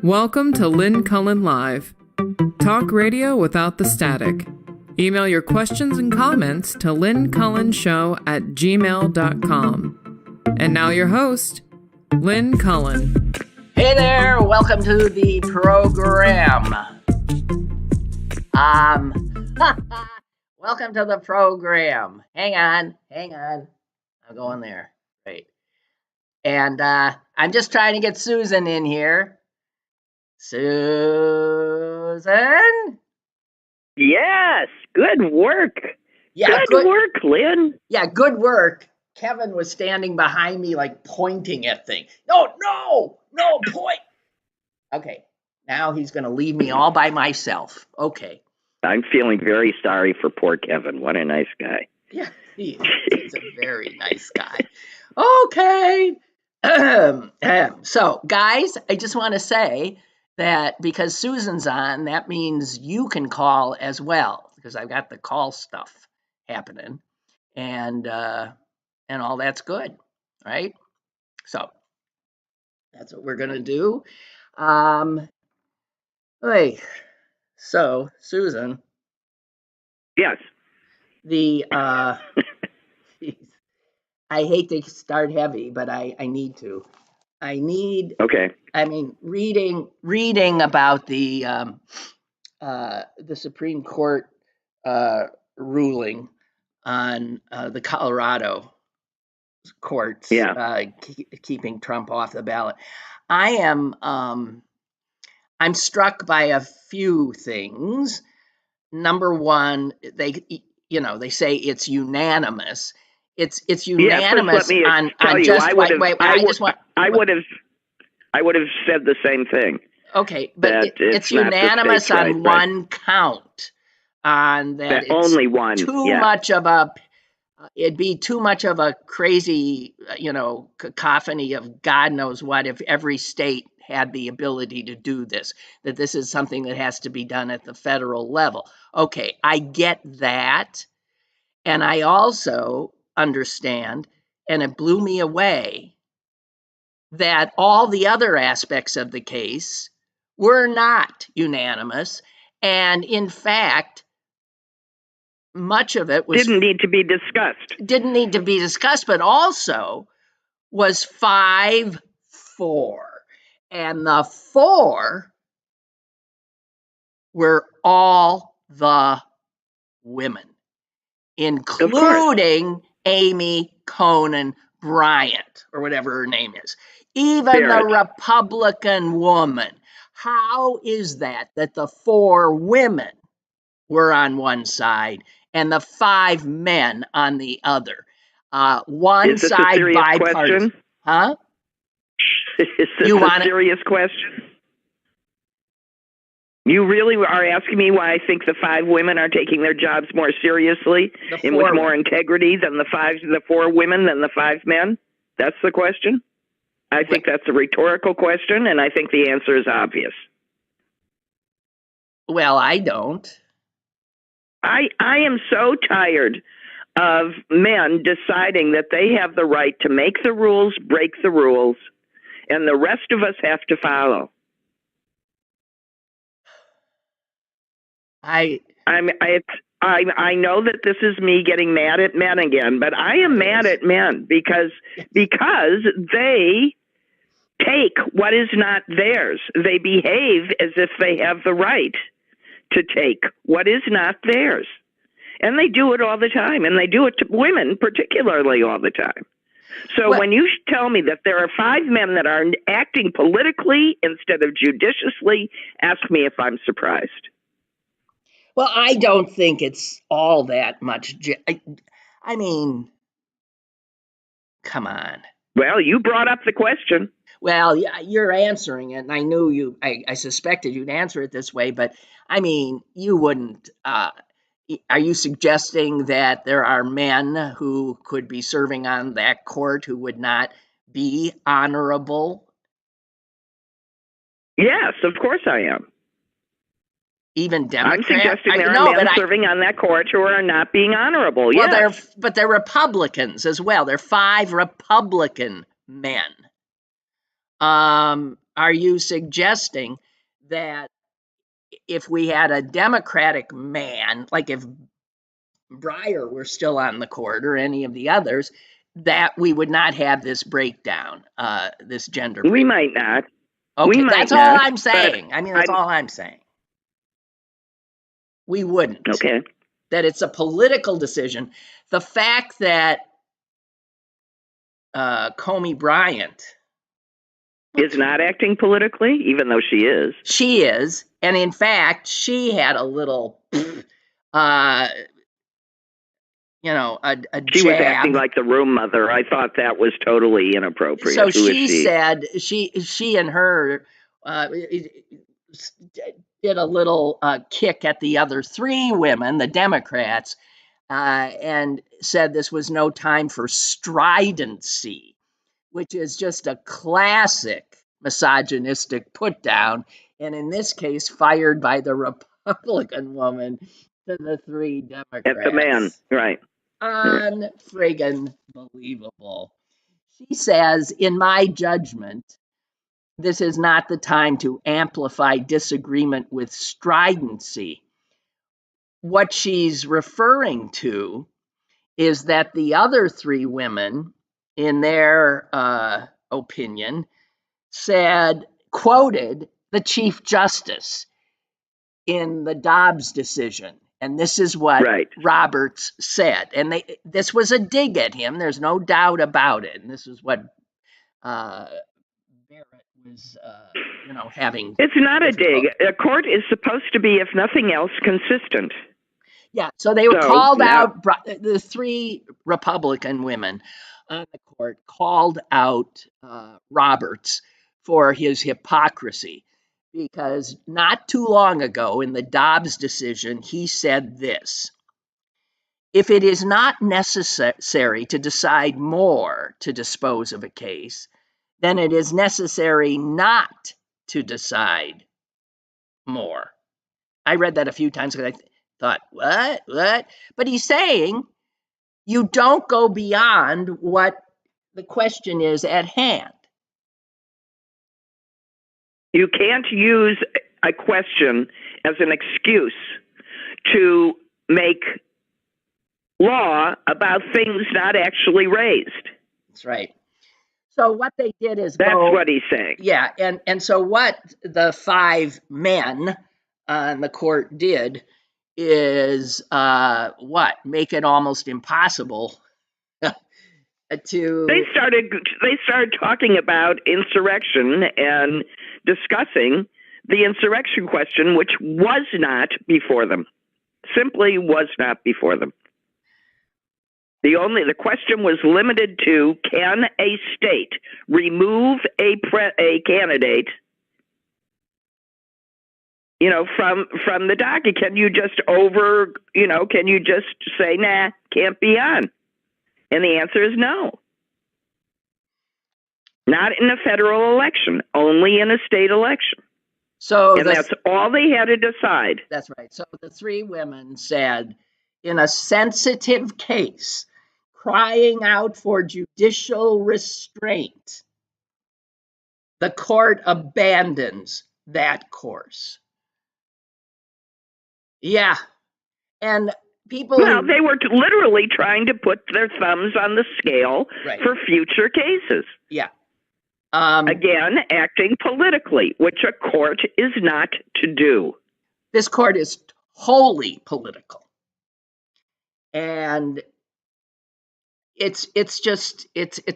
Welcome to Lynn Cullen Live. Talk radio without the static. Email your questions and comments to lynncullenshow@gmail.com. And now your host, Lynn Cullen. Hey there, welcome to the program. Welcome to the program. Hang on. I'm going there. Right. And I'm just trying to get Susan in here. Susan? Yes, good work. Yeah, good work, Lynn. Yeah, good work. Kevin was standing behind me, like pointing at things. No, point. Okay, now he's going to leave me all by myself. Okay. I'm feeling very sorry for poor Kevin. What a nice guy. Yeah, he's a very nice guy. Okay. So, guys, I just want to say that because Susan's on, that means you can call as well, because I've got the call stuff happening, and all that's good, right? So that's what we're gonna do. Hey, so Susan. Yes. I hate to start heavy, but I need to. Okay. I mean, reading about the Supreme Court ruling on the Colorado courts keeping Trump off the ballot. I'm struck by a few things. Number one, they say it's unanimous. It's unanimous on just wait. I would have said the same thing. Okay, but it's unanimous on one count. On that, it's only one. It'd be too much of a crazy, cacophony of God knows what if every state had the ability to do this. That this is something that has to be done at the federal level. Okay, I get that, and I also understand, and it blew me away, that all the other aspects of the case were not unanimous, and in fact, much of it didn't need to be discussed, but also was 5-4, and the 4 were all the women, including Amy Coney Bryant, or whatever her name is, even the Republican woman. How is that the 4 women were on one side and the 5 men on the other? One is this side a serious bipartisan. Question? Huh? Is this a serious question? You really are asking me why I think the 5 women are taking their jobs more seriously and with more integrity than the 4 women than the 5 men? That's the question? I think that's a rhetorical question, and I think the answer is obvious. Well, I don't. I am so tired of men deciding that they have the right to make the rules, break the rules, and the rest of us have to follow. I know that this is me getting mad at men again, but I am mad at men because they take what is not theirs. They behave as if they have the right to take what is not theirs. And they do it all the time, and they do it to women particularly all the time. So when you tell me that there are 5 men that are acting politically instead of judiciously, ask me if I'm surprised. Well, I don't think it's all that much. I mean, come on. Well, you brought up the question. Well, yeah, you're answering it, and I knew you. I suspected you'd answer it this way, but I mean, you wouldn't. Are you suggesting that there are men who could be serving on that court who would not be honorable? Yes, of course I am. Even Democrats? I'm suggesting there are men serving on that court who are not being honorable. Well, yes. they're Republicans as well. They're 5 Republican men. Are are you suggesting that if we had a Democratic man, like if Breyer were still on the court or any of the others, that we would not have this breakdown, this gender We breakdown? might not. Okay, We might that's all not, I'm saying. I mean, that's all I'm saying. We wouldn't. Okay. That it's a political decision. The fact that Comey Bryant Is not acting politically, even though she is. She is, and in fact, she had a little, a She was jab. acting like the room mother. I thought that was totally inappropriate. So Who is she said she and her did a little kick at the other three women, the Democrats, and said this was no time for stridency, which is just a classic misogynistic put down, and in this case, fired by the Republican woman to the three Democrats. At the man, right. Unfriggin' believable. She says, in my judgment, this is not the time to amplify disagreement with stridency. What she's referring to is that the other three women, in their opinion, quoted the Chief Justice in the Dobbs decision. And this is what Roberts said. And this was a dig at him. There's no doubt about it. And this is what Barrett was, having. It's not a dig. A court is supposed to be, if nothing else, consistent. Yeah, so they were called out, the three Republican women on the court called out Roberts for his hypocrisy, because not too long ago in the Dobbs decision, he said this: if it is not necessary to decide more to dispose of a case, then it is necessary not to decide more. I read that a few times because I thought, what? But he's saying you don't go beyond what the question is at hand. You can't use a question as an excuse to make law about things not actually raised. That's right. So what they did is That's what he's saying. Yeah, and so what the five men on the court did is make it almost impossible to. They started talking about insurrection and discussing the insurrection question, which was not before them. Simply was not before them. The question was limited to, can a state remove a candidate, from the docket? Can you just say, nah, can't be on? And the answer is no. Not in a federal election, only in a state election. And that's all they had to decide. That's right. So the three women said, in a sensitive case, crying out for judicial restraint, the court abandons that course. Yeah. And people. Well, they were literally trying to put their thumbs on the scale for future cases. Yeah. Again, acting politically, which a court is not to do. This court is wholly political. And it's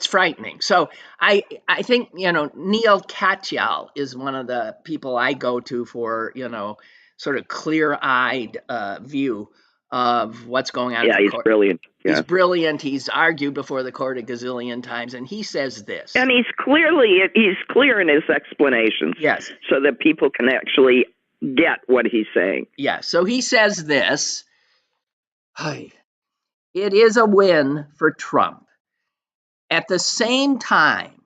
frightening. So I think, Neil Katyal is one of the people I go to for, sort of clear-eyed view of what's going on. Yeah, he's brilliant. Yeah. He's brilliant. He's argued before the court a gazillion times, and he says this. And he's clear in his explanations. Yes. So that people can actually get what he's saying. Yeah. So he says this. It is a win for Trump. At the same time,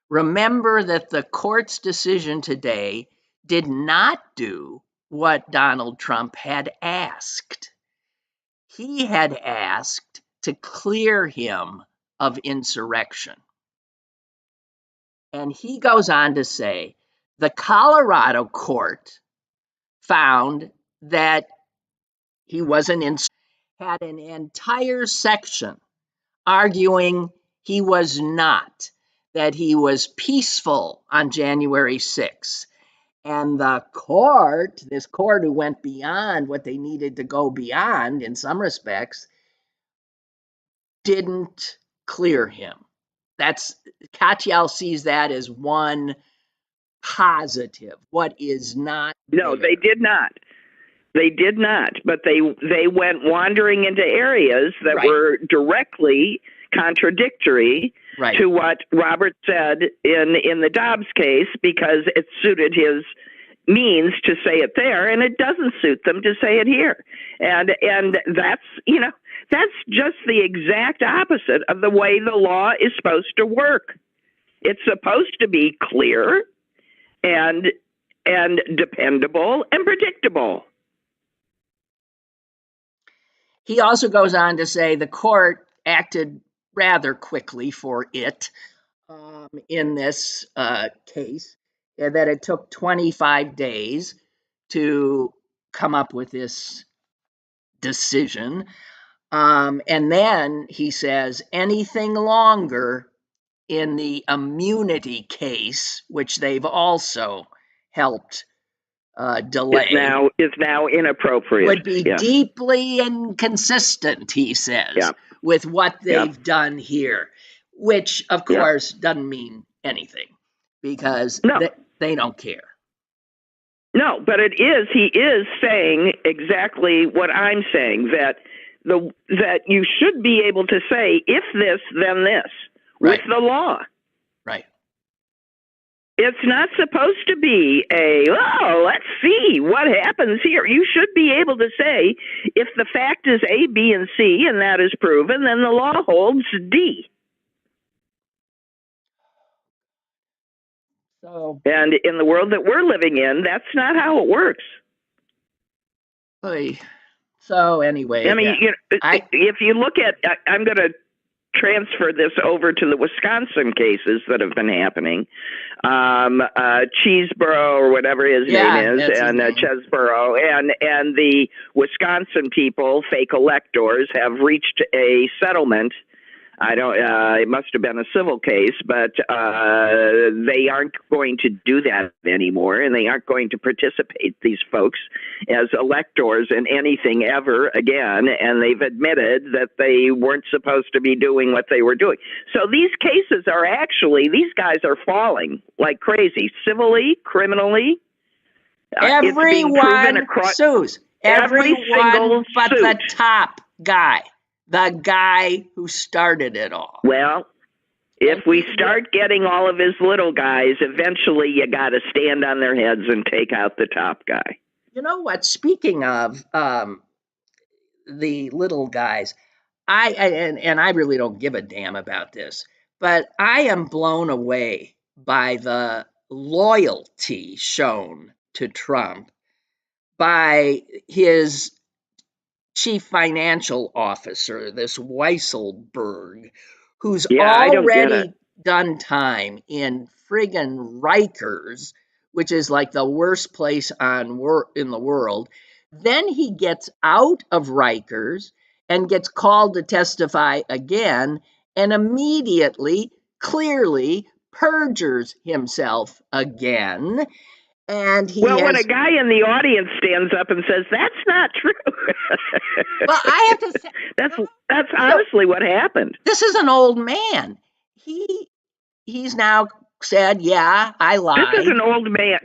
remember that the court's decision today did not do what Donald Trump had asked. He had asked to clear him of insurrection. And he goes on to say, The Colorado court found that he wasn't in, had an entire section arguing he was not, that he was peaceful on January 6th. And the court, this court who went beyond what they needed to go beyond in some respects, didn't clear him. That's, Katyal sees that as one positive. What is not No, there. they did not. They did not, but they went wandering into areas that were directly contradictory to what Robert said in the Dobbs case, because it suited his means to say it there, and it doesn't suit them to say it here. And that's, you know, that's just the exact opposite of the way the law is supposed to work. It's supposed to be clear and dependable and predictable. He also goes on to say the court acted rather quickly for it in this case, that it took 25 days to come up with this decision. And then he says anything longer in the immunity case, which they've also helped delay, is now inappropriate. Would be deeply inconsistent, he says, with what they've done here, which of course doesn't mean anything, because they don't care. No, but it is. He is saying exactly what I'm saying, that you should be able to say, if this, then this, with the law. Right. It's not supposed to be let's see what happens here. You should be able to say, if the fact is A, B, and C, and that is proven, then the law holds D. So, and in the world that we're living in, that's not how it works. So anyway, I mean, if you look at, I'm going to transfer this over to the Wisconsin cases that have been happening. Cheeseboro, or whatever his name is, and Chesborough, and the Wisconsin people, fake electors, have reached a settlement. I don't. It must have been a civil case, but they aren't going to do that anymore, and they aren't going to participate, these folks, as electors in anything ever again. And they've admitted that they weren't supposed to be doing what they were doing. So these cases are actually, these guys are falling like crazy, civilly, criminally. Everyone sues. Everyone but suit. The top guy. The guy who started it all. Well, if we start getting all of his little guys, eventually you got to stand on their heads and take out the top guy. You know what? Speaking of the little guys, I really don't give a damn about this, but I am blown away by the loyalty shown to Trump by his chief financial officer, this Weisselberg, who's already done time in friggin' Rikers, which is like the worst place in the world. Then he gets out of Rikers and gets called to testify again, and immediately, clearly perjures himself again. And when a guy in the audience stands up and says, that's not true. Well, I have to say, that's honestly what happened. This is an old man. He's now said, yeah, I lied. This is an old man.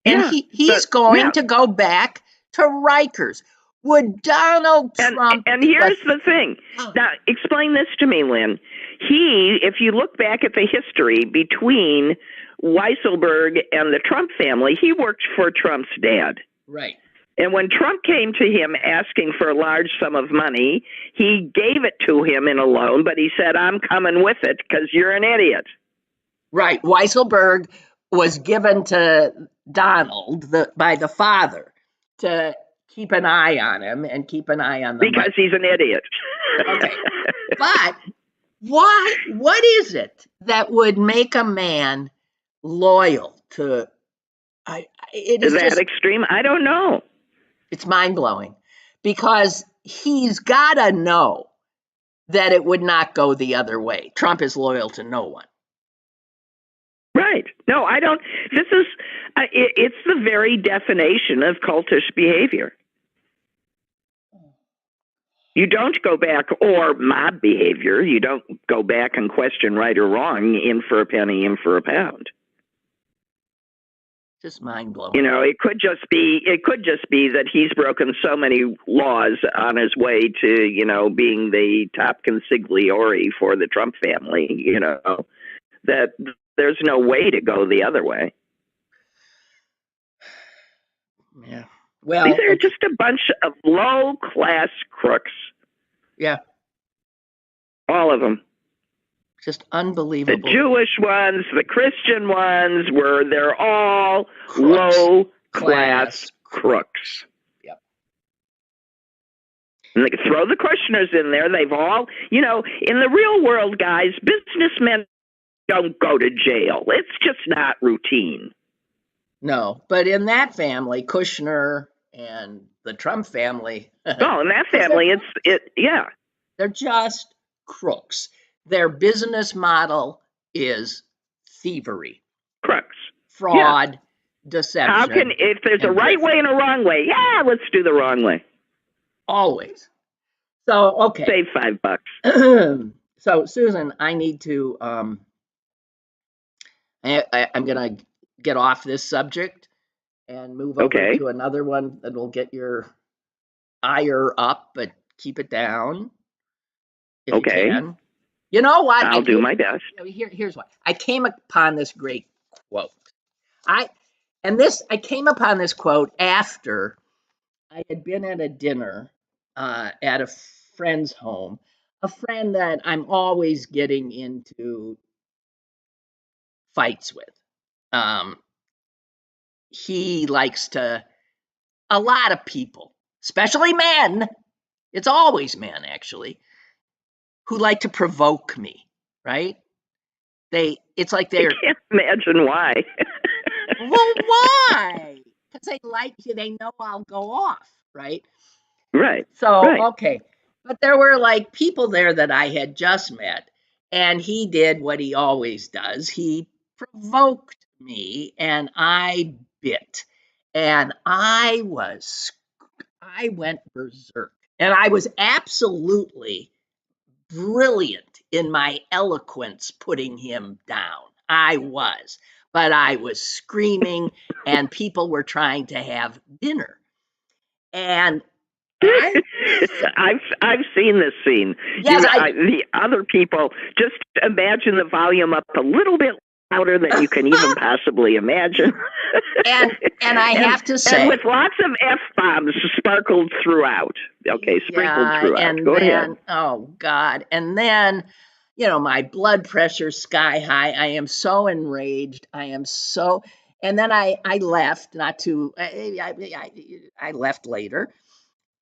And he's going to go back to Rikers. Would Donald Trump... And here's the thing. Now, explain this to me, Lynn. If you look back at the history between Weisselberg and the Trump family, he worked for Trump's dad. Right. And when Trump came to him asking for a large sum of money, he gave it to him in a loan, but he said, I'm coming with it because you're an idiot. Right. Weisselberg was given to Donald by the father to keep an eye on him and keep an eye on the because he's an idiot. Okay. But what is it that would make a man loyal to. It is that just extreme? I don't know. it's mind blowing because he's got to know that it would not go the other way. Trump is loyal to no one. Right. No, I don't. This is, it's the very definition of cultish behavior. You don't go back, or mob behavior, you don't go back and question right or wrong, in for a penny, in for a pound. Just mind blowing. You know, it could just be that he's broken so many laws on his way to, you know, being the top consigliere for the Trump family, you know, that there's no way to go the other way. Yeah. Well, these are just a bunch of low-class crooks. Yeah. All of them. Just unbelievable. The Jewish ones, the Christian ones, they're all Crooks. low-class crooks. Yep. And they could throw the questioners in there. They've all, you know, in the real world, guys, businessmen don't go to jail. It's just not routine. No, but in that family, Kushner and the Trump family. Oh, in that family, yeah. They're just crooks. Their business model is thievery, crooks, fraud, deception. How can, if there's a right way and a wrong way, yeah, let's do the wrong way. Always. So, okay. Save $5. So, Susan, I need to, I'm going to get off this subject and move over to another one that will get your ire up, but keep it down. If you can. You know what? I'll do my best. Here's what. I came upon this great quote. I came upon this quote after I had been at a dinner at a friend's home, a friend that I'm always getting into fights with. He likes to, a lot of people, especially men, it's always men actually, who like to provoke me, right? It's like they're... I can't imagine why. Well, why? Because they know I'll go off, right? Right. So, okay. But there were like people there that I had just met, and he did what he always does. He provoked me, and I bit. And I went berserk. And I was absolutely brilliant in my eloquence putting him down. I was. But I was screaming, and people were trying to have dinner. And I've seen this scene. Yes, the other people, just imagine the volume up a little bit louder than you can even possibly imagine. And I have to say, and with lots of F-bombs sprinkled throughout. Okay, sprinkled throughout. And Go then, ahead. Oh God! And then, you know, my blood pressure sky high. I am so enraged. And then I left. I left later.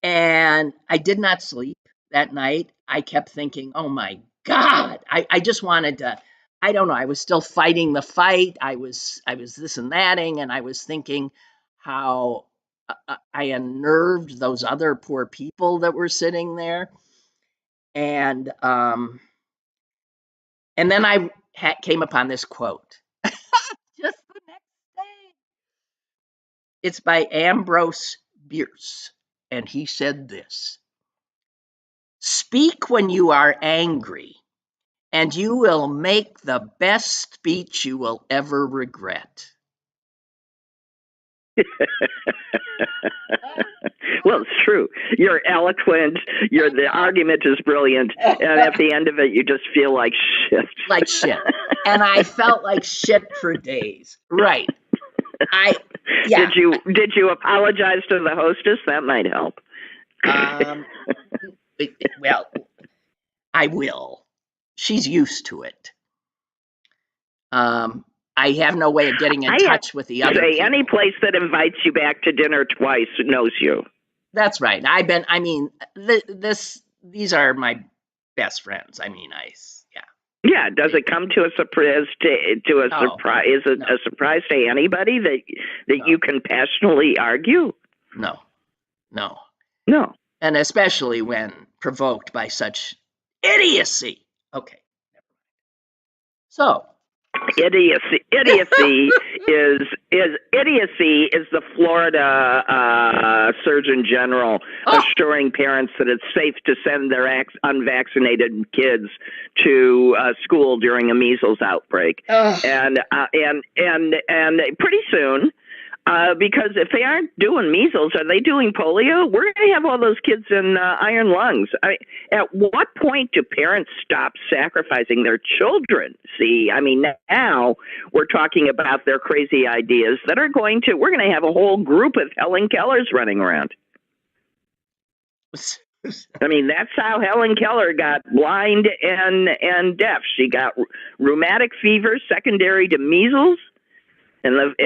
And I did not sleep that night. I kept thinking, oh my God, I just wanted to, I don't know. I was still fighting the fight. I was this and thatting. And I was thinking how I unnerved those other poor people that were sitting there. And then I came upon this quote just the next day. It's by Ambrose Bierce. And he said this: "Speak when you are angry, and you will make the best speech you will ever regret." Well, it's true. You're eloquent. The argument is brilliant, and at the end of it, you just feel like shit. Like shit, and I felt like shit for days. Right. Yeah. Did you apologize to the hostess? That might help. Well, I will. She's used to it. I have no way of getting in touch with the other people. Any place that invites you back to dinner twice knows you. That's right. These are my best friends. Yeah. Yeah, does it come to a surprise No, surprise? Is it no. a surprise to anybody that No. you can passionately argue? No. No. And especially when provoked by such idiocy. Okay. So Idiocy is the Florida Surgeon General assuring parents that it's safe to send their unvaccinated kids to school during a measles outbreak, and pretty soon. Because if they aren't doing measles, are they doing polio? We're going to have all those kids in iron lungs. At what point do parents stop sacrificing their children? See, now we're talking about their crazy ideas that are we're going to have a whole group of Helen Kellers running around. That's how Helen Keller got blind and deaf. She got rheumatic fever secondary to measles. And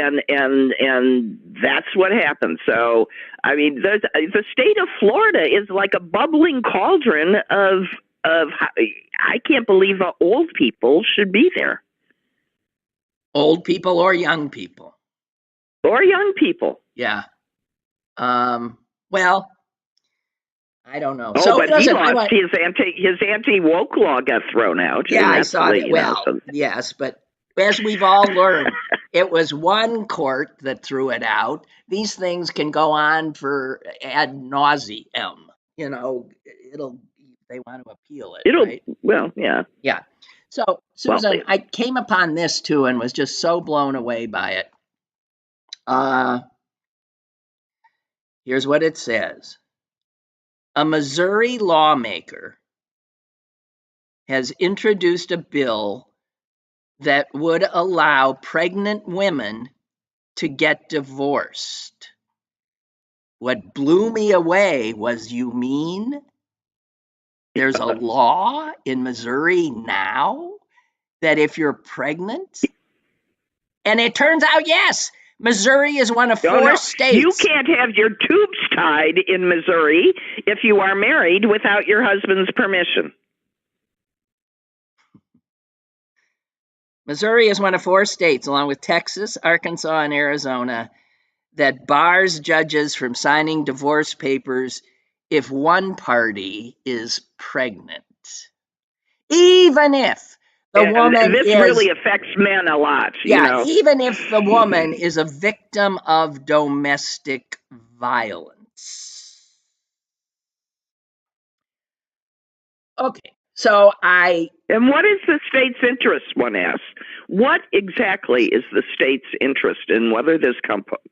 that's what happened. So, the state of Florida is like a bubbling cauldron of I can't believe old people should be there. Old people or young people? Or young people. Yeah. Well, I don't know. Oh, so but he lost his anti-woke law got thrown out. Yeah, I saw that. Well, yes, but as we've all learned, it was one court that threw it out. These things can go on for ad nauseum. They want to appeal it. Right? Well, yeah. Yeah. So, Susan, I came upon this too and was just so blown away by it. Here's what it says. A Missouri lawmaker has introduced a bill that would allow pregnant women to get divorced. What blew me away was, you mean there's a law in Missouri now that if you're pregnant, and it turns out, yes, Missouri is one of four states. You can't have your tubes tied in Missouri if you are married without your husband's permission. Missouri is one of four states, along with Texas, Arkansas, and Arizona, that bars judges from signing divorce papers if one party is pregnant. Even if the woman really affects men a lot. Even if the woman is a victim of domestic violence. Okay. And what is the state's interest, one asks? What exactly is the state's interest in whether this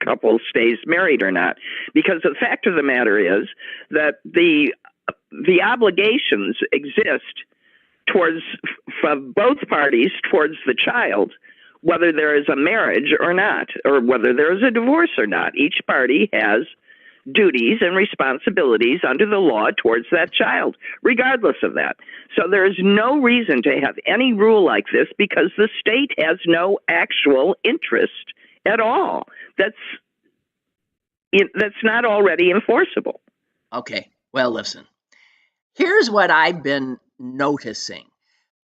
couple stays married or not? Because the fact of the matter is that the obligations exist from both parties towards the child, whether there is a marriage or not, or whether there is a divorce or not. Each party has duties and responsibilities under the law towards that child, regardless of that. So there is no reason to have any rule like this because the state has no actual interest at all. That's not already enforceable. Okay, well, listen. Here's what I've been noticing.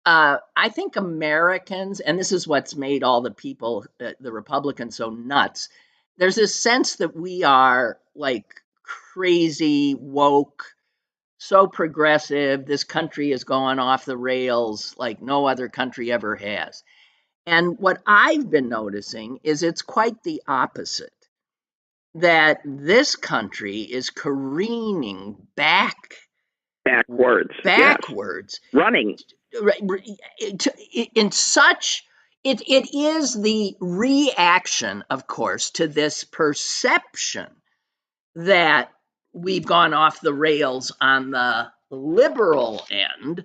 I think Americans, and this is what's made all the people, the Republicans, so nuts. There's this sense that we are like crazy, woke, so progressive. This country is going off the rails like no other country ever has. And what I've been noticing is it's quite the opposite. That this country is careening backwards, yes. Running. In such, it is the reaction, of course, to this perception that we've gone off the rails on the liberal end,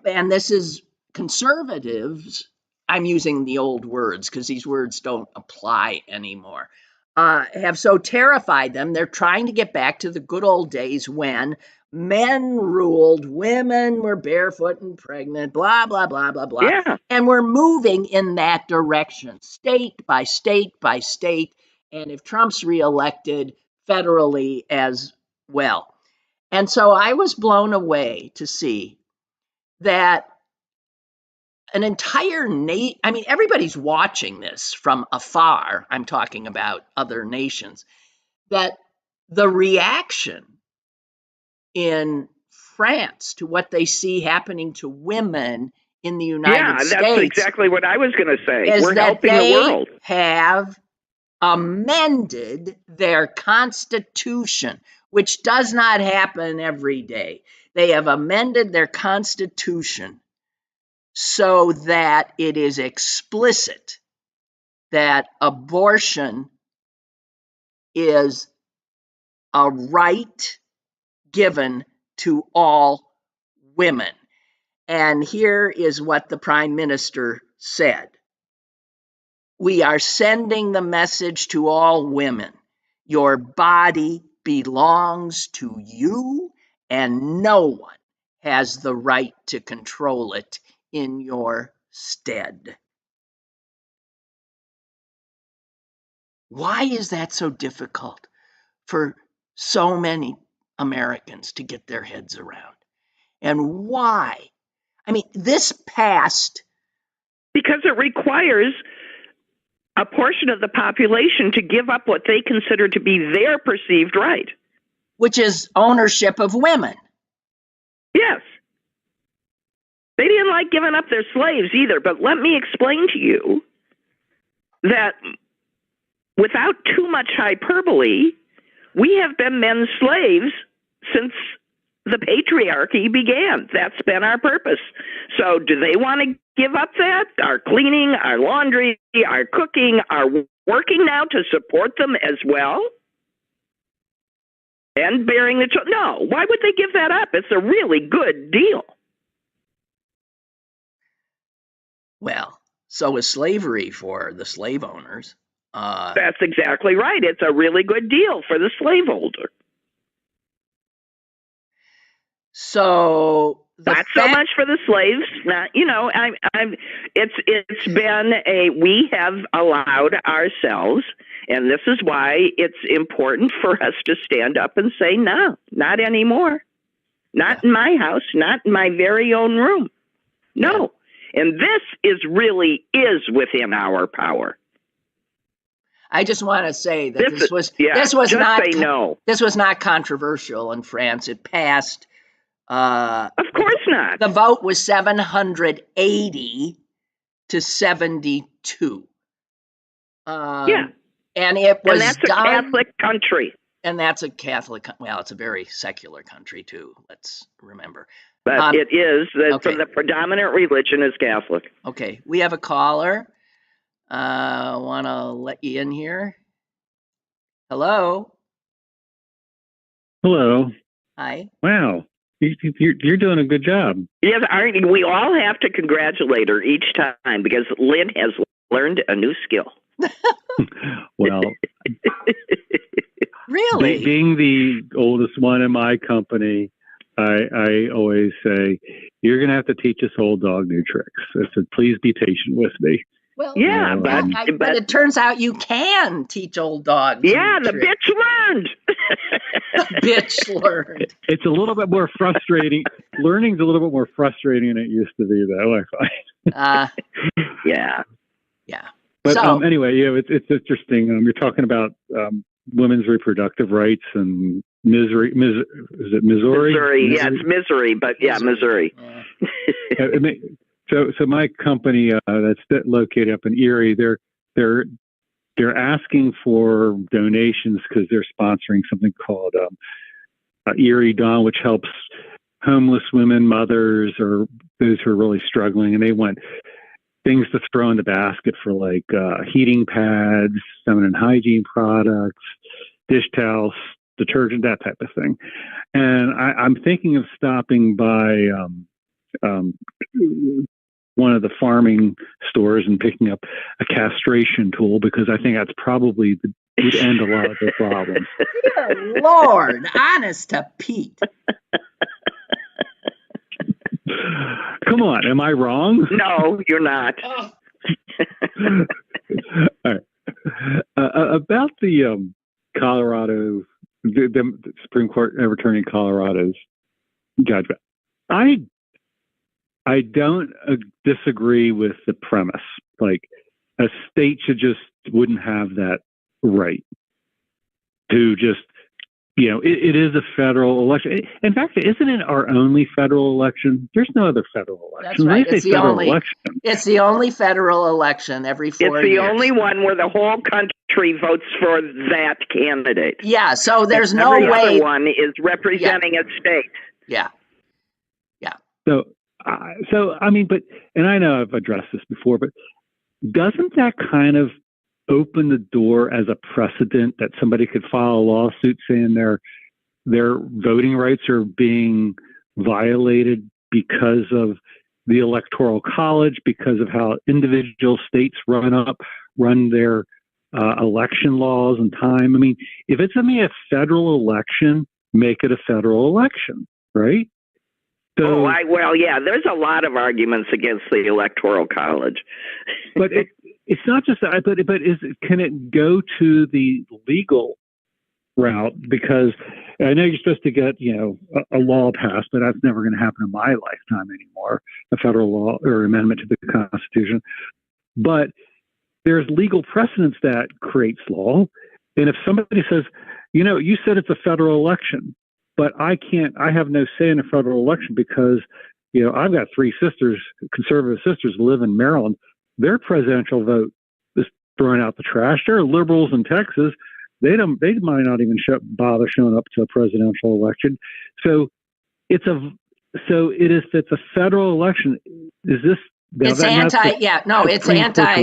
and this is conservatives. I'm using the old words because these words don't apply anymore. Have so terrified them, they're trying to get back to the good old days when men ruled, women were barefoot and pregnant, blah, blah, blah, blah, blah. Yeah. And we're moving in that direction, state by state by state, and if Trump's reelected, federally as well. And so I was blown away to see that an entire I mean, everybody's watching this from afar. I'm talking about other nations. That the reaction in France to what they see happening to women in the United States. Yeah, that's exactly what I was going to say. Is We're that helping the world. Have amended their constitution, which does not happen every day. They have amended their constitution so that it is explicit that abortion is a right given to all women. And here is what the Prime Minister said. We are sending the message to all women. Your body belongs to you, and no one has the right to control it in your stead. Why is that so difficult for so many Americans to get their heads around? And why? I mean, this passed. Because it requires a portion of the population to give up what they consider to be their perceived right. Which is ownership of women. Yes. They didn't like giving up their slaves either, but let me explain to you that without too much hyperbole, we have been men's slaves since the patriarchy began. That's been our purpose. So do they want to give up that? Our cleaning, our laundry, our cooking, our working now to support them as well? And bearing the children? No. Why would they give that up? It's a really good deal. Well, so is slavery for the slave owners. That's exactly right. It's a really good deal for the slaveholder. So not so much for the slaves. Not, it's been we have allowed ourselves, and this is why it's important for us to stand up and say, no, not anymore. Not in my house, not in my very own room. No. And this is within our power. I just want to say that this was not controversial in France. It passed. Of course not. The vote was 780 to 72. And it was that's a Catholic country. And that's a Catholic. Well, it's a very secular country too. Let's remember. But it is for the predominant religion is Catholic. Okay, we have a caller. Want to let you in here. Hello. Hello. Hi. Wow, you're doing a good job. Yes, we all have to congratulate her each time because Lynn has learned a new skill. Well, really, being the oldest one in my company, I always say, you're going to have to teach this old dog new tricks. I said, please be patient with me. Well, yeah, but it turns out you can teach old dogs. Yeah, the bitch learned. Bitch learned. It's a little bit more frustrating. Learning's a little bit more frustrating than it used to be, though, I find. Yeah. But anyway, it's interesting. You're talking about women's reproductive rights and misery. Is it Missouri? Missouri. Yeah, it's misery, but Missouri. Yeah. So my company that's located up in Erie, they're asking for donations because they're sponsoring something called Erie Dawn, which helps homeless women, mothers, or those who are really struggling, and they want things to throw in the basket for like heating pads, feminine hygiene products, dish towels, detergent, that type of thing. And I'm thinking of stopping by one of the farming stores and picking up a castration tool because I think that's probably would end a lot of the problems. Dear Lord, honest to Pete. Come on, am I wrong? No, you're not. All right. About the Colorado, the Supreme Court overturning Colorado's judgment. I I don't disagree with the premise. Like, a state wouldn't have that right to just, it is a federal election. In fact, isn't it our only federal election? There's no other federal election. That's right. It's the only election. It's the only federal election every 4 years. It's the only one where the whole country votes for that candidate. Yeah, so there's no Every way. other one is representing a state. Yeah. So I mean, and I know I've addressed this before, but doesn't that kind of open the door as a precedent that somebody could file a lawsuit saying their voting rights are being violated because of the Electoral College, because of how individual states run their election laws and time? I mean, if it's going to be a federal election, make it a federal election, right? So, there's a lot of arguments against the Electoral College. But it's not just that. But can it go to the legal route? Because I know you're supposed to get a law passed, but that's never going to happen in my lifetime anymore. A federal law or amendment to the Constitution. But there's legal precedence that creates law, and if somebody says, you said it's a federal election, but I have no say in a federal election because, I've got 3 sisters, conservative sisters, who live in Maryland. Their presidential vote is thrown out the trash. There are liberals in Texas. They might not even bother showing up to a presidential election. So it's a federal election. Is this? It's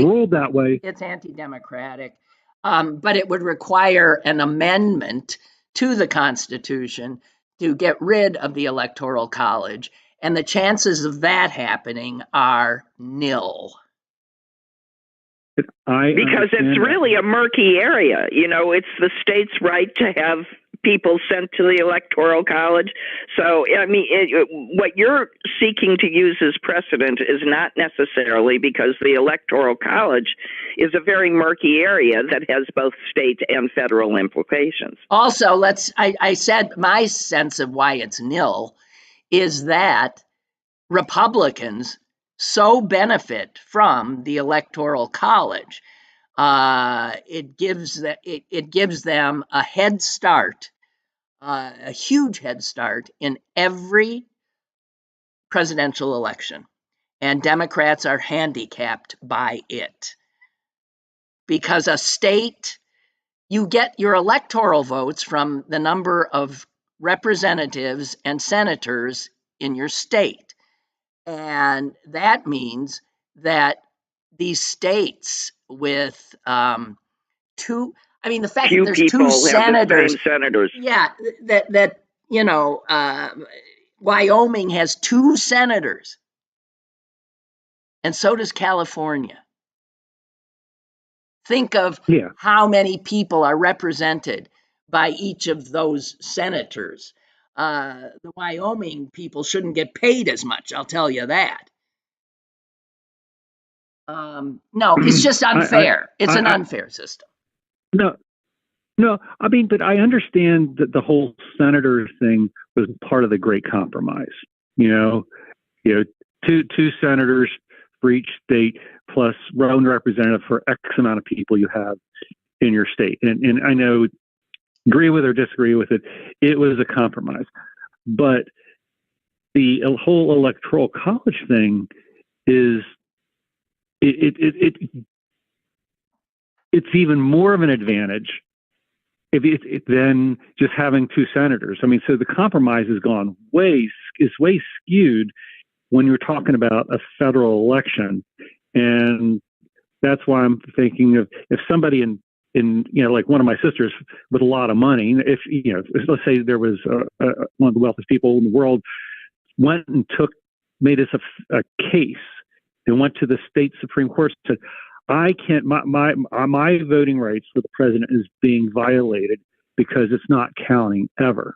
ruled that way. It's anti-democratic, but it would require an amendment to the Constitution to get rid of the Electoral College, and the chances of that happening are nil. Because it's really a murky area. It's the state's right to have people sent to the Electoral College. So, I mean, what you're seeking to use as precedent is not necessarily, because the Electoral College is a very murky area that has both state and federal implications. Also, I said my sense of why it's nil is that Republicans so benefit from the Electoral College. It gives them a head start, a huge head start in every presidential election, and Democrats are handicapped by it. Because a state, you get your electoral votes from the number of representatives and senators in your state. And that means that these states with the fact that there's 2 senators, Wyoming has 2 senators, and so does California. Think of how many people are represented by each of those senators. The Wyoming people shouldn't get paid as much, I'll tell you that. No, it's just unfair. It's an unfair system. No. I mean, but I understand that the whole senator thing was part of the Great Compromise. Two senators for each state, plus one representative for X amount of people you have in your state. And I know, agree with or disagree with it, it was a compromise. But the whole Electoral College thing is it's even more of an advantage than just having 2 senators. I mean, so the compromise has gone way skewed when you're talking about a federal election, and that's why I'm thinking of if somebody in like one of my sisters with a lot of money, if let's say there was one of the wealthiest people in the world went and made this a case and went to the state Supreme Court and said, I can't, my voting rights for the president is being violated because it's not counting ever.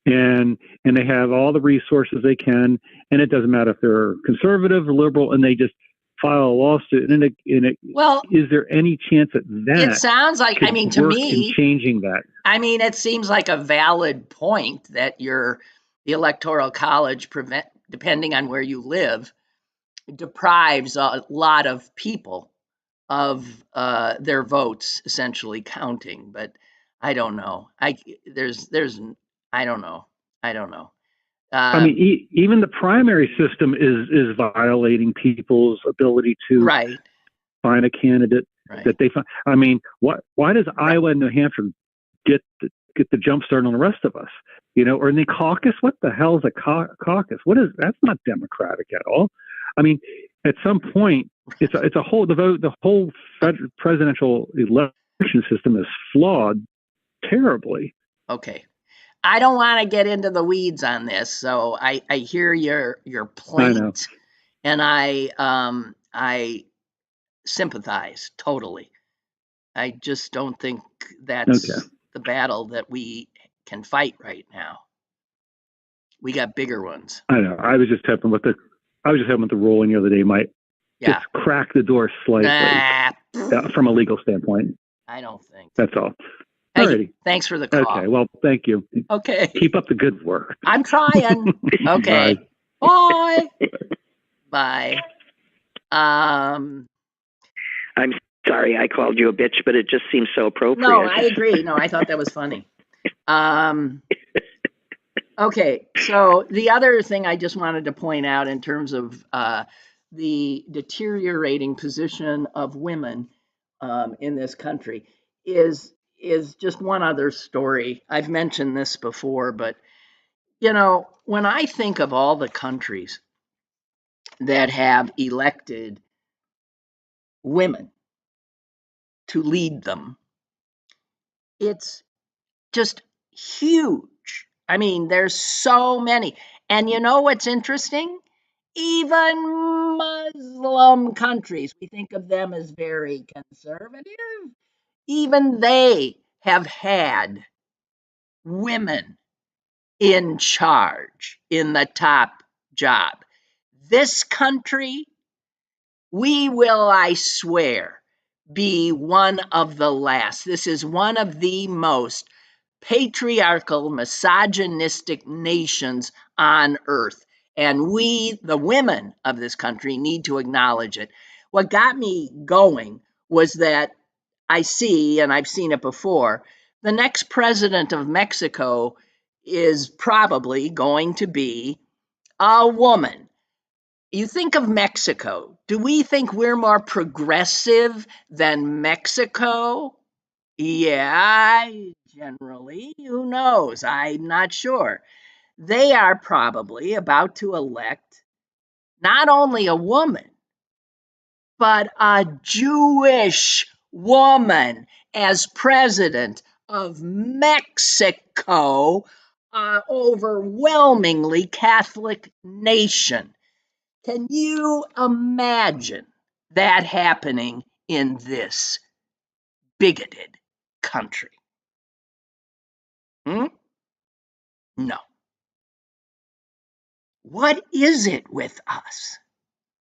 And they have all the resources they can, and it doesn't matter if they're conservative or liberal, and they just file a lawsuit. Is there any chance that it sounds like, to me, changing that? I mean, it seems like a valid point that the Electoral College depending on where you live, deprives a lot of people of their votes essentially counting. But I don't know. I don't know. I don't know. I mean, even the primary system is violating people's ability to right. find a candidate that they find. I mean, why does Iowa and New Hampshire get the jump start on the rest of us? Or in the caucus? What the hell is a caucus? That's not democratic at all. I mean, at some point, it's a whole the whole presidential election system is flawed terribly. Okay. I don't want to get into the weeds on this, so I hear your plaint, and I sympathize totally. I just don't think that's the battle that we can fight right now. We got bigger ones. I know. I was just hoping with the ruling the other day might just crack the door slightly from a legal standpoint. I don't think. That's all. Hey, thanks for the call. Okay, well, thank you. Okay. Keep up the good work. I'm trying. Okay. Bye. Bye. I'm sorry I called you a bitch, but it just seems so appropriate. No, I agree. No, I thought that was funny. Okay, so the other thing I just wanted to point out in terms of the deteriorating position of women in this country is just one other story. I've mentioned this before, but when I think of all the countries that have elected women to lead them, it's just huge. I mean, there's so many. And you know what's interesting? Even Muslim countries, we think of them as very conservative. Even they have had women in charge in the top job. This country, we will, I swear, be one of the last. This is one of the most patriarchal, misogynistic nations on earth. And we, the women of this country, need to acknowledge it. What got me going was that I see, and I've seen it before, the next president of Mexico is probably going to be a woman. You think of Mexico. Do we think we're more progressive than Mexico? Yeah, generally. Who knows? I'm not sure. They are probably about to elect not only a woman, but a Jewish woman as president of Mexico, an overwhelmingly Catholic nation. Can you imagine that happening in this bigoted country? No. What is it with us?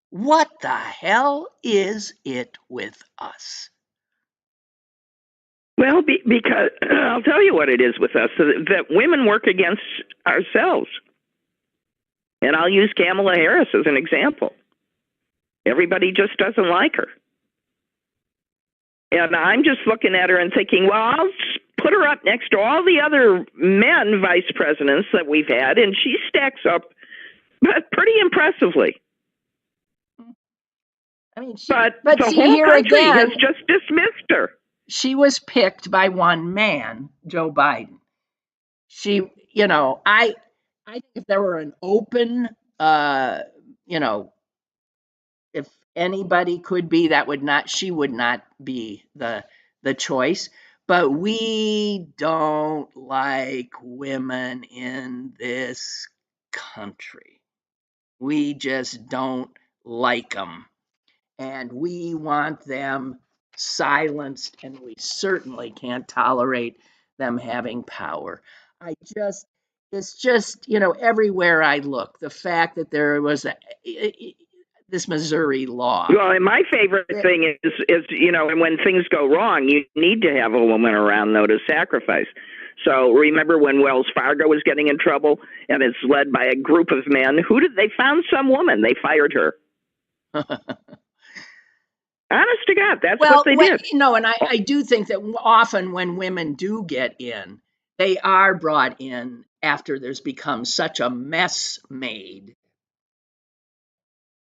What the hell is it with us? Well, because I'll tell you what it is with us, that women work against ourselves. And I'll use Kamala Harris as an example. Everybody just doesn't like her. And I'm just looking at her and thinking, well, I'll put her up next to all the other men vice presidents that we've had, and she stacks up pretty impressively. I mean, but the whole country has just dismissed her. She was picked by one man, Joe Biden. She, I think if there were an open, if anybody could be, she would not be the choice. But we don't like women in this country. We just don't like them. And we want them silenced, and we certainly can't tolerate them having power. It's just, everywhere I look, the fact that there was this Missouri law. Well, and my favorite thing is, and when things go wrong, you need to have a woman around, though, to sacrifice. So remember when Wells Fargo was getting in trouble, and it's led by a group of men. Who did they found? Some woman. They fired her. Honest to God, that's what they did. And I do think that often when women do get in, they are brought in after there's become such a mess made.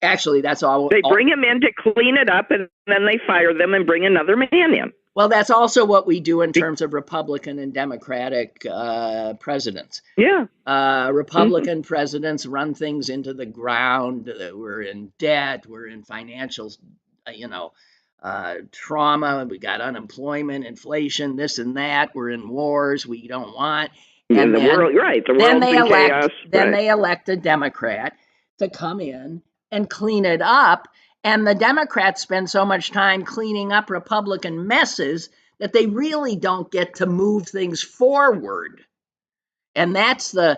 Actually, that's all. They bring them in to clean it up, and then they fire them and bring another man in. Well, that's also what we do in terms of Republican and Democratic presidents. Yeah. Republican presidents run things into the ground. We're in debt. We're in financial, trauma. We got unemployment, inflation, this and that. We're in wars we don't want. And the world's in chaos. Then they elect a Democrat to come in and clean it up. And the Democrats spend so much time cleaning up Republican messes that they really don't get to move things forward. And that's the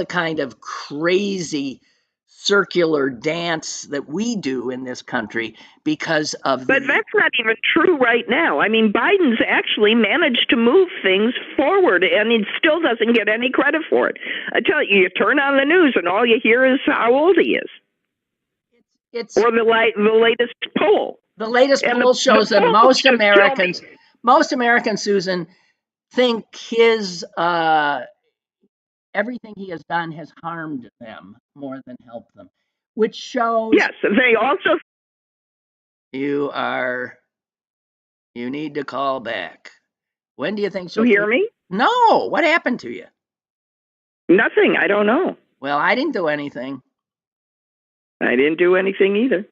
kind of crazy circular dance that we do in this country because of. But that's not even true right now. I mean, Biden's actually managed to move things forward, and he still doesn't get any credit for it. I tell you, you turn on the news, and all you hear is how old he is. Or the latest poll. The latest poll shows that most Americans, Susan, think his everything he has done has harmed them more than helped them, which shows. Yes, they also. You need to call back. When do you think she'll? You hear me? No. What happened to you? Nothing. I don't know. Well, I didn't do anything. I didn't do anything either.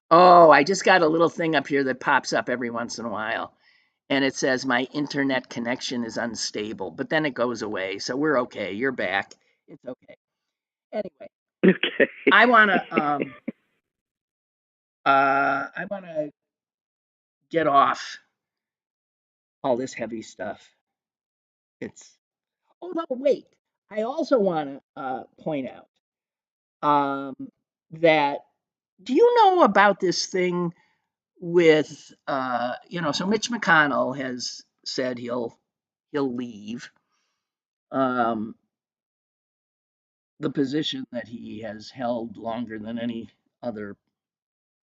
Oh, I just got a little thing up here that pops up every once in a while. And it says my internet connection is unstable, but then it goes away. So we're okay. You're back. It's okay. Anyway. Okay. I want to get off all this heavy stuff. Oh, no, wait. I also want to point out that, do you know about this thing with, so Mitch McConnell has said he'll leave the position that he has held longer than any other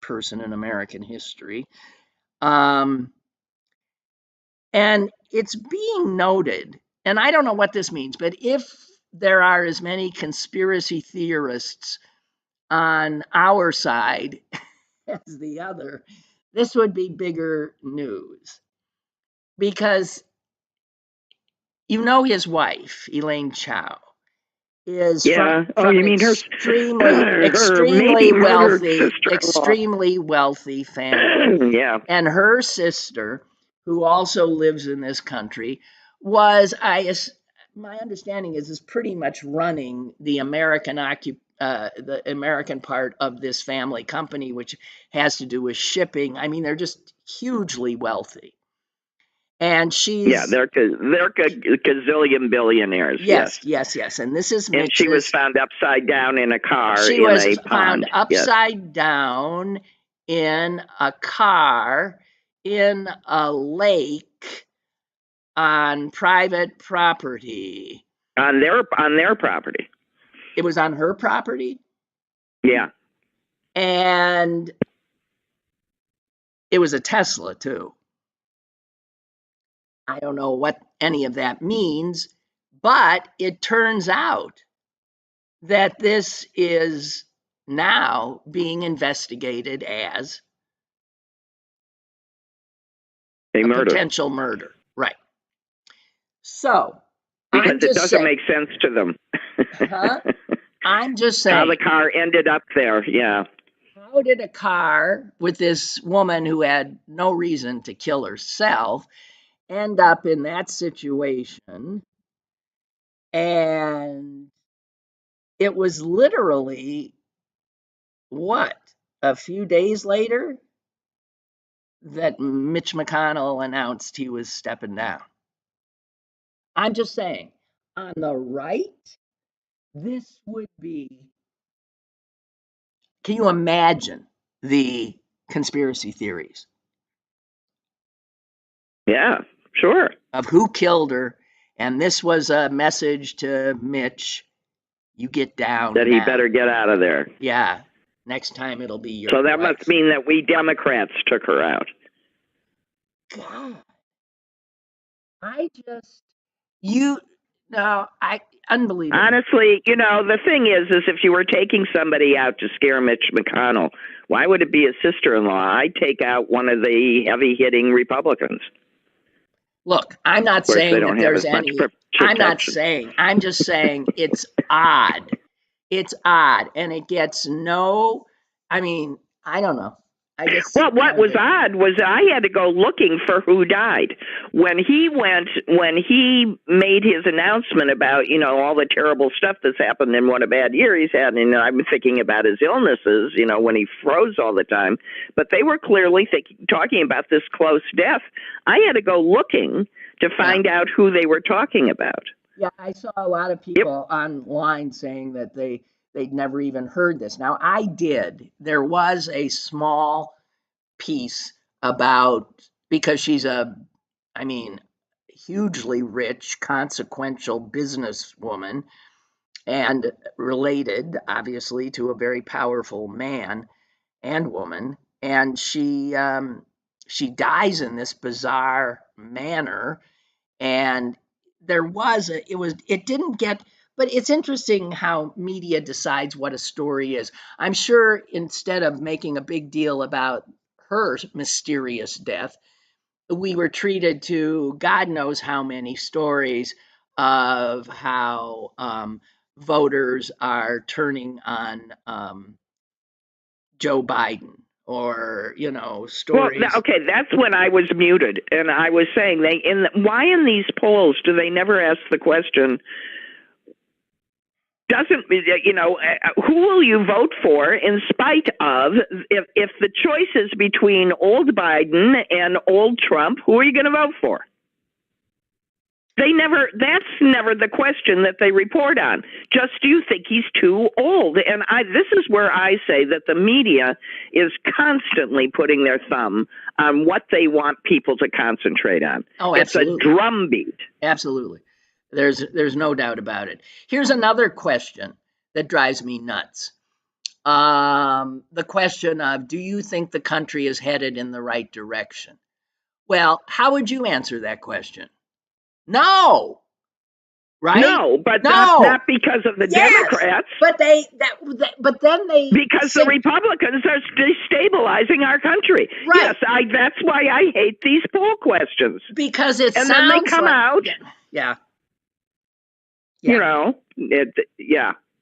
person in American history. And it's being noted, and I don't know what this means, but if there are as many conspiracy theorists on our side as the other, this would be bigger news. Because his wife, Elaine Chao, is from you mean her extremely wealthy family. Yeah. And her sister, who also lives in this country, was, my understanding is pretty much running the American part of this family company, which has to do with shipping. I mean, they're just hugely wealthy. And they're gazillion billionaires. Yes. And this is Mitch's. And she was found upside down in a car. She was found upside down in a car in a lake on private property. On their property. It was on her property? Yeah. And it was a Tesla, too. I don't know what any of that means, but it turns out that this is now being investigated as a potential murder. Right. So, because it doesn't make sense to them. I'm just saying. How the car ended up there, yeah. How did a car with this woman who had no reason to kill herself end up in that situation? And it was literally, a few days later that Mitch McConnell announced he was stepping down. I'm just saying, on the right, this would be, can you imagine the conspiracy theories? Yeah, sure. of who killed her. And this was a message to Mitch, you get down That he now. better get out of there. Yeah. Next time it'll be your So that wife. must mean that we Democrats took her out. God. Unbelievable. Honestly, the thing is if you were taking somebody out to scare Mitch McConnell, why would it be his sister-in-law? I'd take out one of the heavy-hitting Republicans. Look, I'm not saying that there's any. I'm not saying. I'm just saying it's odd. It's odd, and it gets no. I mean, I don't know. Well, what was odd was I had to go looking for who died. When he made his announcement about, all the terrible stuff that's happened and what a bad year he's had, and I'm thinking about his illnesses, when he froze all the time, but they were clearly talking about this close death. I had to go looking to find out who they were talking about. Yeah, I saw a lot of people online saying that they'd never even heard this. Now, I did. There was a small piece because she's hugely rich, consequential businesswoman and related, obviously, to a very powerful man and woman. And she dies in this bizarre manner. And but it's interesting how media decides what a story is. I'm sure instead of making a big deal about her mysterious death, we were treated to God knows how many stories of how voters are turning on Joe Biden. Or stories. Well, okay, that's when I was muted, and I was saying why in these polls do they never ask the question? Who will you vote for in spite of if the choice is between old Biden and old Trump? Who are you going to vote for? That's never the question that they report on. Just, do you think he's too old? And this is where I say that the media is constantly putting their thumb on what they want people to concentrate on. Oh, absolutely. It's a drumbeat. Absolutely. There's no doubt about it. Here's another question that drives me nuts. The question of, do you think the country is headed in the right direction? Well, how would you answer that question? No. Right? No, but not because of the Democrats. But because the Republicans are destabilizing our country. Right. Yes, that's why I hate these poll questions. Because then they come out. Yeah. Yeah.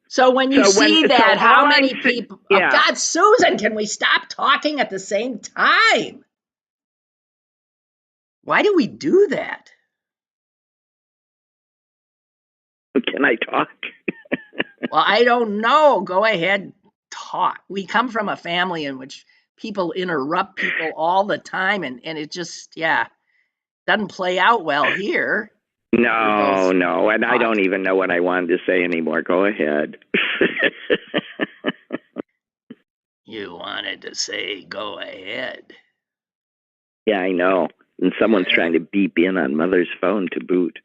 So when you see that, how many people? Yeah. Oh, God, Susan, can we stop talking at the same time? Why do we do that? Can I talk? Well, I don't know. Go ahead, talk. We come from a family in which people interrupt people all the time, and it just, doesn't play out well here. No, and I don't even know what I wanted to say anymore. Go ahead. You wanted to say, go ahead. Yeah, I know. And someone's trying to beep in on Mother's phone to boot.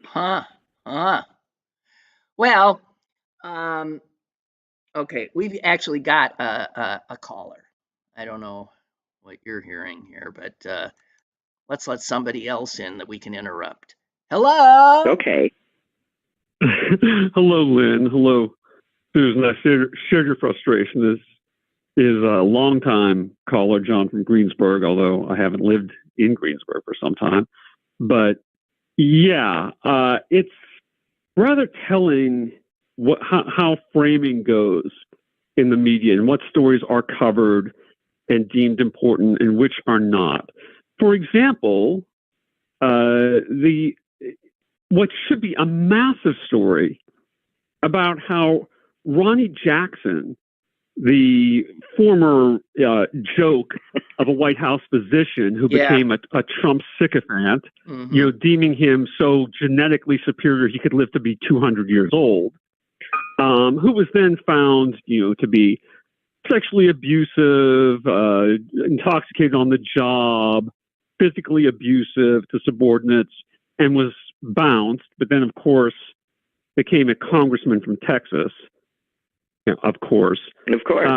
Huh. Well, okay, we've actually got a caller. I don't know what you're hearing here, but let's let somebody else in that we can interrupt. Hello? Okay. Hello, Lynn. Hello, Susan. I shared your frustration. This is a longtime caller, John from Greensburg, although I haven't lived in Greensburg for some time. But it's rather telling how framing goes in the media and what stories are covered and deemed important and which are not. For example, what should be a massive story about how Ronnie Jackson, the former joke of a White House physician who became a Trump sycophant, deeming him so genetically superior he could live to be 200 years old, who was then found, to be sexually abusive, intoxicated on the job, physically abusive to subordinates and was bounced, but then, of course, became a congressman from Texas, of course. Of course.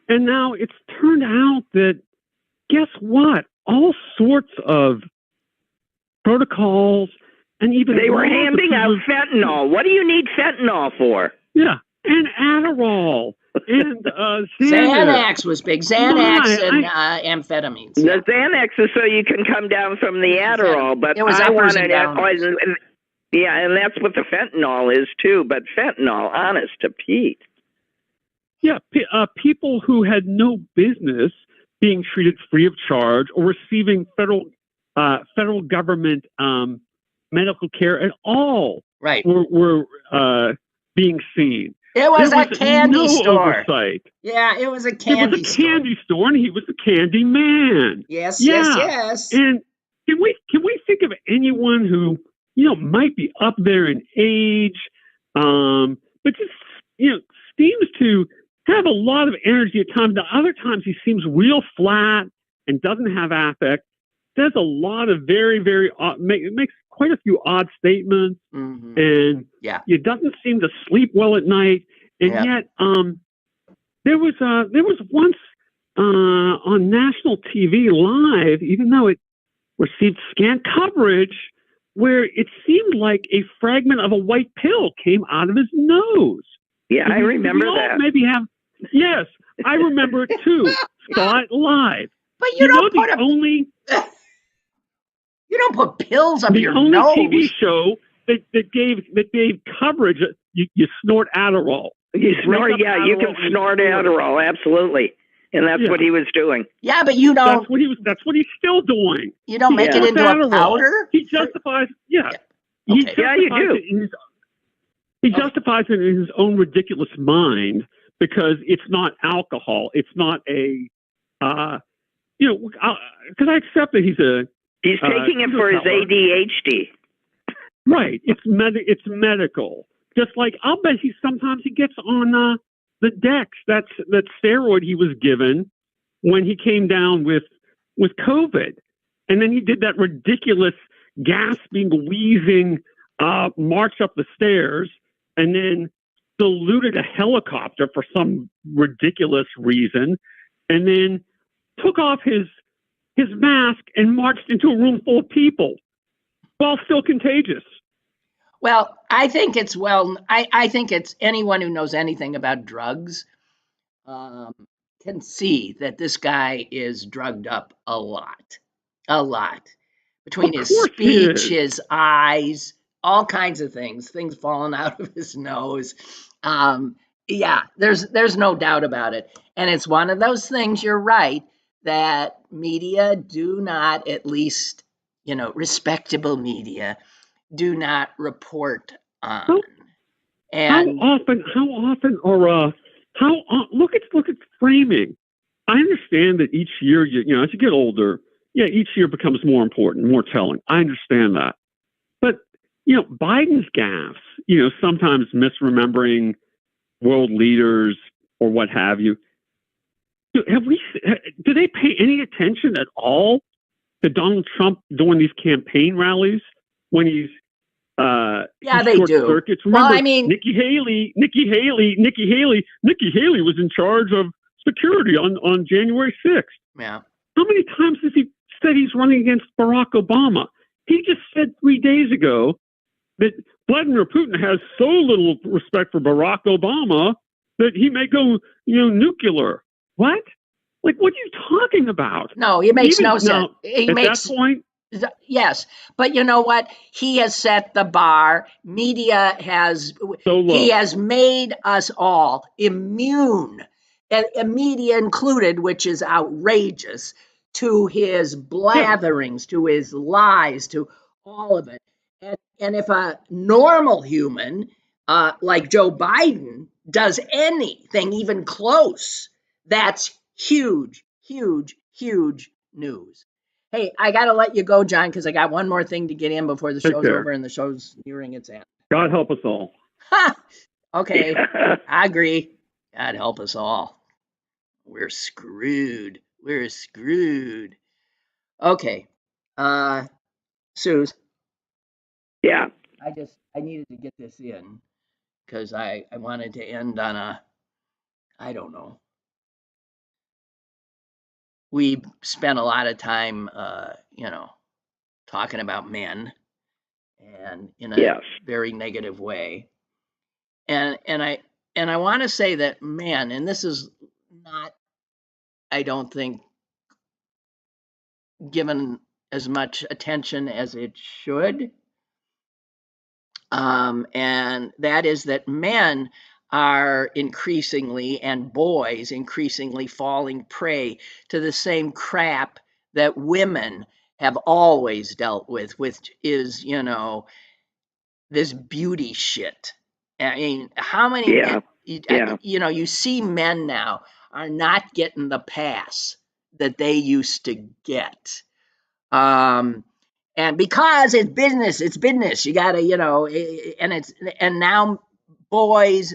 And now it's turned out that, guess what? All sorts of protocols and even... They were handing out fentanyl. What do you need fentanyl for? Yeah, and Adderall. And Xanax was big. Xanax and amphetamines. The Xanax is so you can come down from the Adderall, but it was I uppers wanted and yeah, and that's what the fentanyl is too. But fentanyl, honest to Pete. Yeah, people who had no business being treated free of charge or receiving federal government medical care at all, right, were being seen. It was a candy store. Oversight. Yeah, it was a candy store. It was a candy store, and he was the candy man. Yes, yes. And can we think of anyone who might be up there in age, but just seems to have a lot of energy at times. The other times he seems real flat and doesn't have affect. Says a lot of very, very odd, makes quite a few odd statements, and it doesn't seem to sleep well at night. And yet, there was once on national TV live, even though it received scant coverage, where it seemed like a fragment of a white pill came out of his nose. Yeah, I remember that. Maybe have. Yes, I remember it too. Saw it live. But you don't put you don't put pills up your nose. The only TV show that gave coverage. You snort Adderall. You snort, you can snort Adderall, absolutely, and that's what he was doing. Yeah, but you don't. That's what he's still doing. You don't make it into a powder. He justifies. Yeah. You do. He justifies it in his own ridiculous mind because it's not alcohol. It's not a, because I accept that he's taking it for his ADHD. Right. It's medical. Just like I'll bet sometimes he gets on the Dex. That steroid he was given when he came down with COVID, and then he did that ridiculous gasping, wheezing march up the stairs, and then saluted a helicopter for some ridiculous reason, and then took off his mask and marched into a room full of people while still contagious. Well, I think it's I think it's anyone who knows anything about drugs can see that this guy is drugged up a lot between his speech, his eyes, all kinds of things falling out of his nose. There's no doubt about it. And it's one of those things, you're right, that media do not, at least, respectable media, do not report on. And how often look at framing. I understand that each year, as you get older, each year becomes more important, more telling. I understand that. But, Biden's gaffes, sometimes misremembering world leaders or what have you. Do they pay any attention at all to Donald Trump doing these campaign rallies when he's they do. Circuits? Remember, Nikki Haley was in charge of security on January 6th. Yeah. How many times has he said he's running against Barack Obama? He just said 3 days ago that Vladimir Putin has so little respect for Barack Obama that he may go, nuclear. What? Like, what are you talking about? No, it makes no sense. That point? Yes, but you know what? He has set the bar. Media has he has made us all immune, and media included, which is outrageous, to his blatherings, to his lies, to all of it. And if a normal human like Joe Biden does anything even close, that's huge, huge, huge news. Hey, I got to let you go, John, because I got one more thing to get in before the show's over and the show's nearing its end. God help us all. Okay, I agree. God help us all. We're screwed. Okay. Suze, Yeah. I needed to get this in because I wanted to end on I don't know. We spent a lot of time, talking about men and in a Yes. very negative way. And I want to say that men, and this is not, I don't think, given as much attention as it should. And that is that men are increasingly, and boys increasingly, falling prey to the same crap that women have always dealt with, which is, this beauty shit. I mean, how many men, Yeah. you see men now are not getting the pass that they used to get. And because it's business, you gotta, and now boys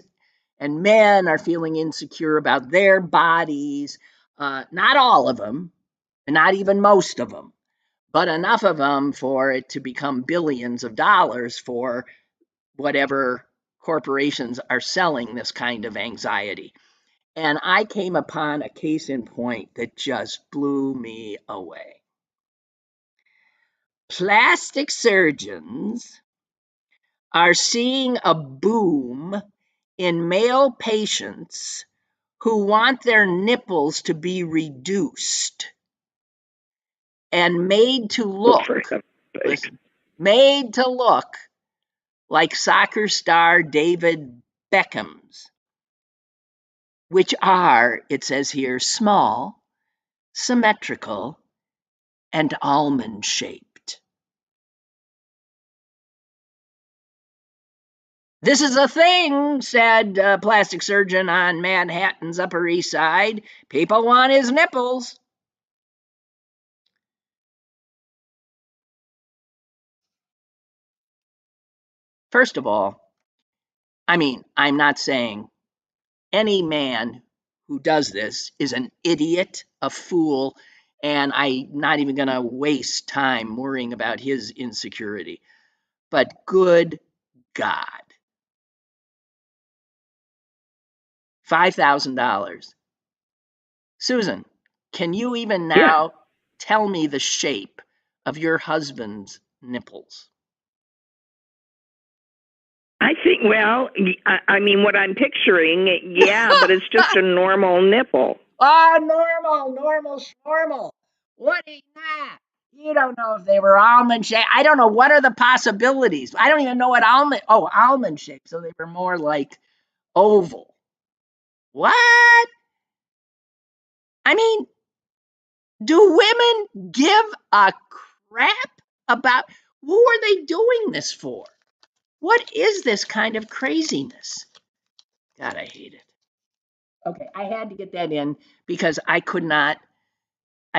and men are feeling insecure about their bodies. Not all of them, and not even most of them, but enough of them for it to become billions of dollars for whatever corporations are selling this kind of anxiety. And I came upon a case in point that just blew me away. Plastic surgeons are seeing a boom in male patients who want their nipples to be reduced and made to look, made to look like soccer star David Beckham's, which are, it says here, small, symmetrical, and almond-shaped. This is a thing, said a plastic surgeon on Manhattan's Upper East Side. People want his nipples. First of all, I'm not saying any man who does this is an idiot, a fool, and I'm not even going to waste time worrying about his insecurity. But good God. $5,000. Susan, can you even now tell me the shape of your husband's nipples? I think, well, what I'm picturing, yeah, but it's just a normal nipple. Normal. What is that? You don't know if they were almond shaped. I don't know. What are the possibilities? I don't even know what almond shaped. So they were more like oval. What? Do women give a crap about who are they doing this for? What is this kind of craziness? God, I hate it. Okay, I had to get that in because I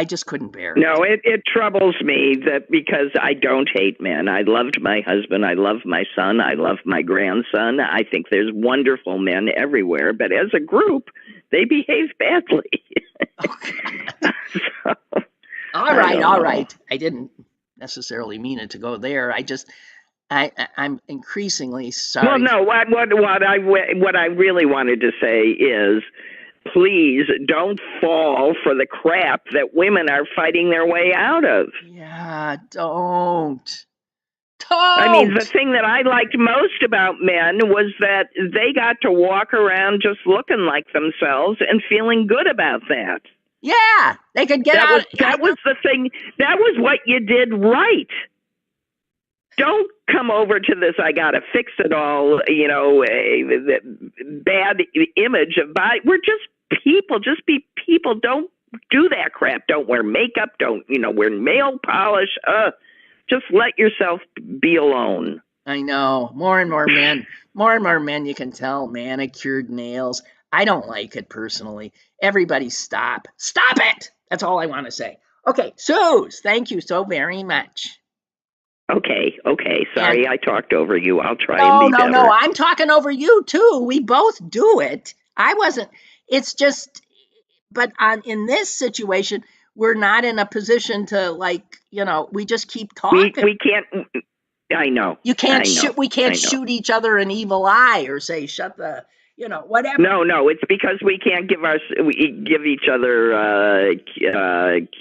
just couldn't bear it. No, it troubles me that because I don't hate men. I loved my husband. I love my son. I love my grandson. I think there's wonderful men everywhere, but as a group, they behave badly. So, all right. I didn't necessarily mean it to go there. I'm increasingly sorry. Well, no. What I really wanted to say is, please don't fall for the crap that women are fighting their way out of. Yeah, don't. The thing that I liked most about men was that they got to walk around just looking like themselves and feeling good about that. Yeah, they could get out. That was the thing. That was what you did right. Don't come over to this, I got to fix it all, bad image of body. We're just people. Just be people. Don't do that crap. Don't wear makeup. Don't, wear nail polish. Just let yourself be alone. I know. More and more men, you can tell, manicured nails. I don't like it personally. Everybody stop. Stop it! That's all I want to say. Okay, Suze, thank you so very much. Okay. Sorry, I talked over you. I'll try and be better. No, I'm talking over you too. We both do it. I wasn't. It's just, but in this situation, we're not in a position to, like, we just keep talking. We can't. I know. You can't shoot. We can't I know. shoot each other an evil eye or say, shut the, whatever. No, it's because we can't give each other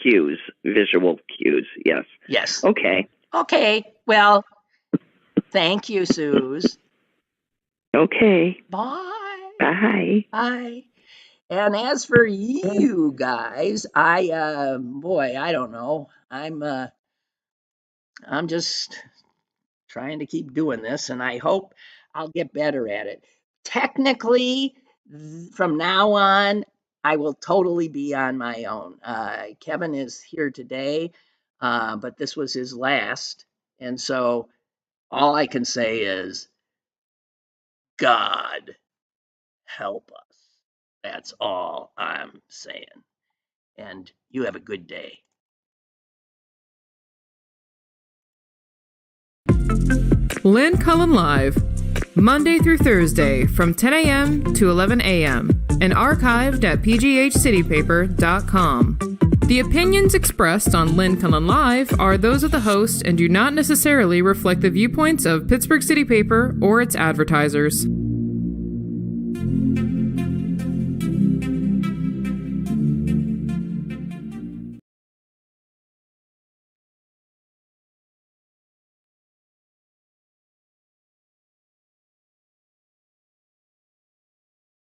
cues, visual cues. Yes. Yes. Okay. Well, thank you, Suze. Okay. Bye. Bye. Bye. And as for you guys, I don't know. I'm just trying to keep doing this, and I hope I'll get better at it. Technically, from now on, I will totally be on my own. Kevin is here today, but this was his last. And so all I can say is, God help us. That's all I'm saying. And you have a good day. Lynn Cullen Live, Monday through Thursday from 10 a.m. to 11 a.m. and archived at pghcitypaper.com. The opinions expressed on Lynn Cullen Live are those of the host and do not necessarily reflect the viewpoints of Pittsburgh City Paper or its advertisers.